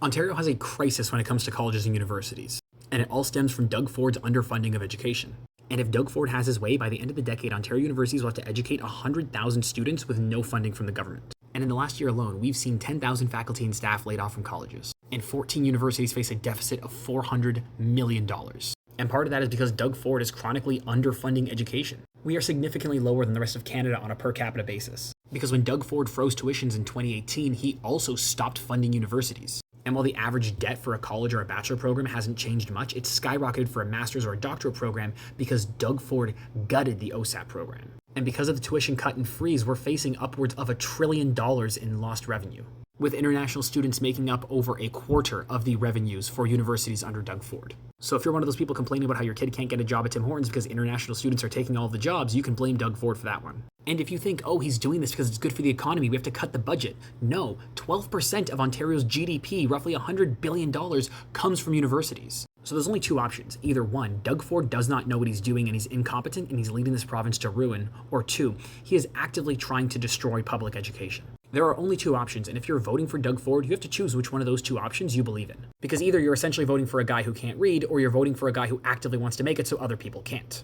Ontario has a crisis when it comes to colleges and universities, and it all stems from Doug Ford's underfunding of education. And if Doug Ford has his way, by the end of the decade, Ontario universities will have to educate 100,000 students with no funding from the government. And in the last year alone, we've seen 10,000 faculty and staff laid off from colleges, and 14 universities face a deficit of $400 million. And part of that is because Doug Ford is chronically underfunding education. We are significantly lower than the rest of Canada on a per capita basis, because when Doug Ford froze tuitions in 2018, he also stopped funding universities. And while the average debt for a college or a bachelor program hasn't changed much, it's skyrocketed for a master's or a doctoral program because Doug Ford gutted the OSAP program. And because of the tuition cut and freeze, we're facing upwards of $1 trillion in lost revenue, with international students making up over a quarter of the revenues for universities under Doug Ford. So if you're one of those people complaining about how your kid can't get a job at Tim Hortons because international students are taking all of the jobs, you can blame Doug Ford for that one. And if you think, oh, he's doing this because it's good for the economy, we have to cut the budget. No, 12% of Ontario's GDP, roughly $100 billion, comes from universities. So there's only two options. Either one, Doug Ford does not know what he's doing and he's incompetent and he's leading this province to ruin, or two, he is actively trying to destroy public education. There are only two options, and if you're voting for Doug Ford, you have to choose which one of those two options you believe in. Because either you're essentially voting for a guy who can't read, or you're voting for a guy who actively wants to make it so other people can't.